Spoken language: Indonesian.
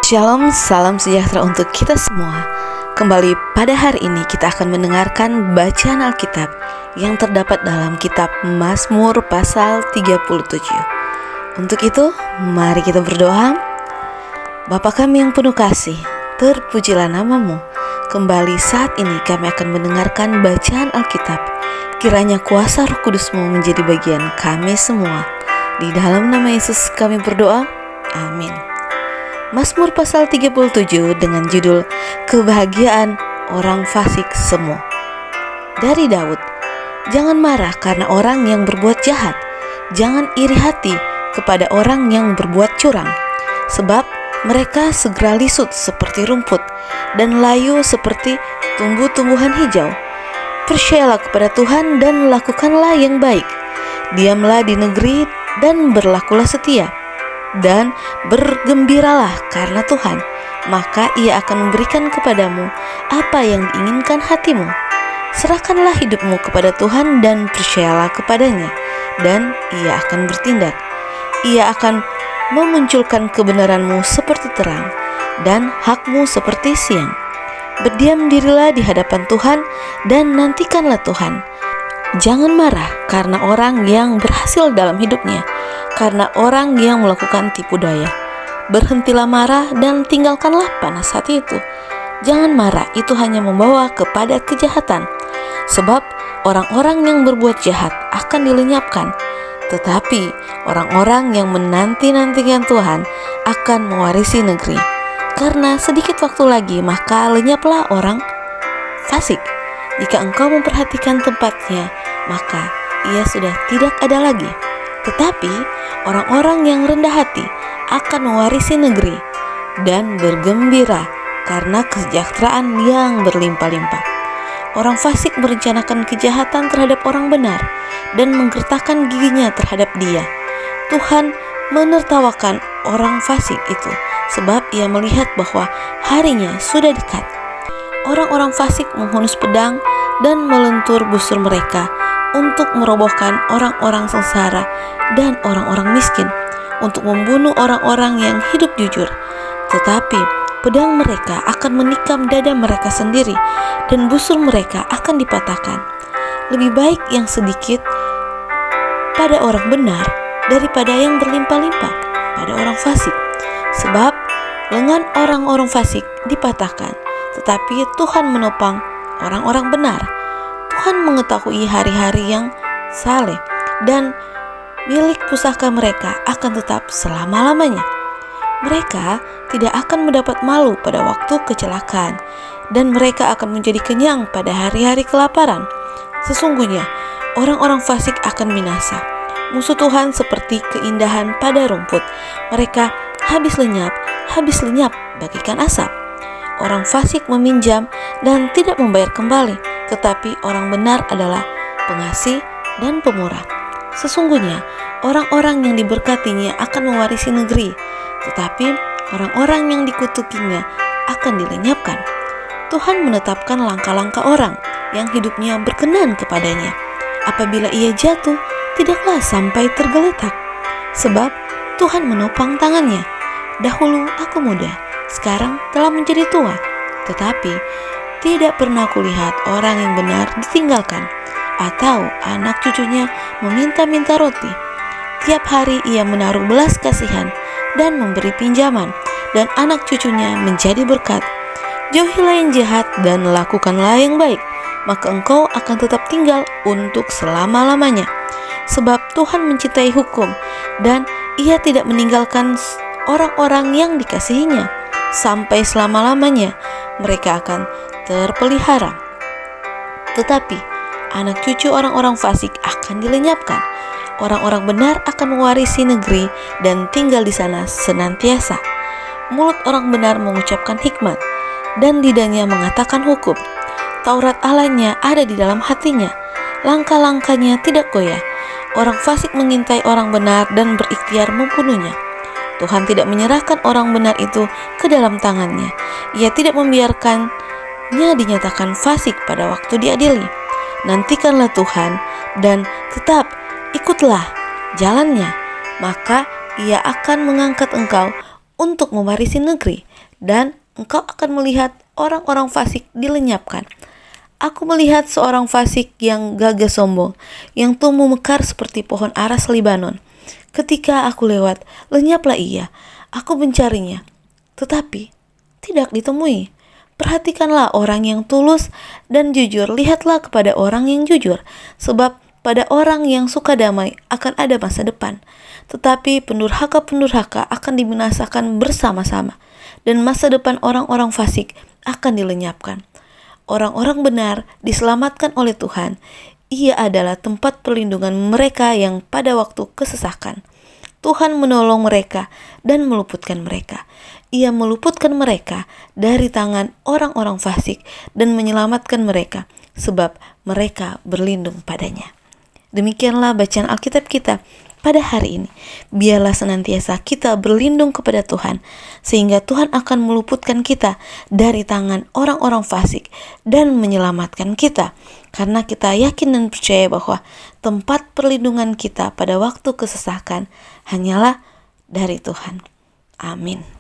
Shalom, salam sejahtera untuk kita semua. Kembali pada hari ini kita akan mendengarkan bacaan Alkitab yang terdapat dalam kitab Mazmur pasal 37. Untuk itu, mari kita berdoa. Bapa kami yang penuh kasih, terpujilah nama-Mu. Kembali saat ini kami akan mendengarkan bacaan Alkitab. Kiranya kuasa Roh Kudus-Mu menjadi bagian kami semua. Di dalam nama Yesus kami berdoa. Amin. Mazmur pasal 37 dengan judul Kebahagiaan Orang Fasik Semu. Dari Daud. Jangan marah karena orang yang berbuat jahat. Jangan iri hati kepada orang yang berbuat curang. Sebab mereka segera lisut seperti rumput dan layu seperti tumbuh-tumbuhan hijau. Percayalah kepada Tuhan dan lakukanlah yang baik. Diamlah di negeri dan berlakulah setia. Dan bergembiralah karena Tuhan, maka Ia akan memberikan kepadamu apa yang diinginkan hatimu. Serahkanlah hidupmu kepada Tuhan dan percayalah kepadanya, dan Ia akan bertindak. Ia akan memunculkan kebenaranmu seperti terang, dan hakmu seperti siang. Berdiam dirilah di hadapan Tuhan, dan nantikanlah Tuhan. Jangan marah karena orang yang berhasil dalam hidupnya, karena orang yang melakukan tipu daya. Berhentilah marah dan tinggalkanlah panas hati itu. Jangan marah, itu hanya membawa kepada kejahatan. Sebab orang-orang yang berbuat jahat akan dilenyapkan, tetapi orang-orang yang menanti-nantikan Tuhan akan mewarisi negeri. Karena sedikit waktu lagi, maka lenyaplah orang fasik. Jika engkau memperhatikan tempatnya, maka ia sudah tidak ada lagi. Tetapi orang-orang yang rendah hati akan mewarisi negeri dan bergembira karena kesejahteraan yang berlimpah-limpah. Orang fasik merencanakan kejahatan terhadap orang benar dan menggertakkan giginya terhadap dia. Tuhan menertawakan orang fasik itu sebab ia melihat bahwa harinya sudah dekat. Orang-orang fasik menghunus pedang dan melentur busur mereka untuk merobohkan orang-orang sengsara dan orang-orang miskin, untuk membunuh orang-orang yang hidup jujur. Tetapi pedang mereka akan menikam dada mereka sendiri, dan busur mereka akan dipatahkan. Lebih baik yang sedikit pada orang benar daripada yang berlimpah-limpah pada orang fasik. Sebab lengan orang-orang fasik dipatahkan, tetapi Tuhan menopang orang-orang benar. Tuhan mengetahui hari-hari yang saleh, dan milik pusaka mereka akan tetap selama-lamanya. Mereka tidak akan mendapat malu pada waktu kecelakaan, dan mereka akan menjadi kenyang pada hari-hari kelaparan. Sesungguhnya orang-orang fasik akan binasa. Musuh Tuhan seperti keindahan pada rumput. Mereka habis lenyap bagaikan asap. Orang fasik meminjam dan tidak membayar kembali, tetapi orang benar adalah pengasih dan pemurah. Sesungguhnya orang-orang yang diberkatinya akan mewarisi negeri, tetapi orang-orang yang dikutukinya akan dilenyapkan. Tuhan menetapkan langkah-langkah orang yang hidupnya berkenan kepadanya. Apabila ia jatuh, tidaklah sampai tergeletak, sebab Tuhan menopang tangannya. Dahulu aku muda, sekarang telah menjadi tua, tetapi tidak pernah kulihat orang yang benar ditinggalkan, atau anak cucunya meminta-minta roti. Tiap hari ia menaruh belas kasihan dan memberi pinjaman, dan anak cucunya menjadi berkat. Jauhilah yang jahat dan lakukanlah yang baik, maka engkau akan tetap tinggal untuk selama-lamanya. Sebab Tuhan mencintai hukum, dan Ia tidak meninggalkan orang-orang yang dikasihinya. Sampai selama-lamanya mereka akan terpelihara. Tetapi anak cucu orang-orang fasik akan dilenyapkan. Orang-orang benar akan mewarisi negeri dan tinggal di sana senantiasa. Mulut orang benar mengucapkan hikmat, dan lidahnya mengatakan hukum. Taurat Allahnya ada di dalam hatinya, langkah-langkahnya tidak goyah. Orang fasik mengintai orang benar dan berikhtiar membunuhnya. Tuhan tidak menyerahkan orang benar itu ke dalam tangannya. Ia tidak membiarkannya dinyatakan fasik pada waktu diadili. Nantikanlah Tuhan dan tetap ikutlah jalannya, maka Ia akan mengangkat engkau untuk mewarisi negeri, dan engkau akan melihat orang-orang fasik dilenyapkan. Aku melihat seorang fasik yang gagah sombong, yang tumbuh mekar seperti pohon aras Libanon. Ketika aku lewat, lenyaplah ia. Aku mencarinya, tetapi tidak ditemui. Perhatikanlah orang yang tulus dan jujur. Lihatlah kepada orang yang jujur, sebab pada orang yang suka damai akan ada masa depan. Tetapi pendurhaka-pendurhaka akan dibinasakan bersama-sama, dan masa depan orang-orang fasik akan dilenyapkan. Orang-orang benar diselamatkan oleh Tuhan. Ia adalah tempat perlindungan mereka yang pada waktu kesesakan. Tuhan menolong mereka dan meluputkan mereka. Ia meluputkan mereka dari tangan orang-orang fasik dan menyelamatkan mereka, sebab mereka berlindung padanya. Demikianlah bacaan Alkitab kita pada hari ini. Biarlah senantiasa kita berlindung kepada Tuhan, sehingga Tuhan akan meluputkan kita dari tangan orang-orang fasik dan menyelamatkan kita. Karena kita yakin dan percaya bahwa tempat perlindungan kita pada waktu kesesakan hanyalah dari Tuhan. Amin.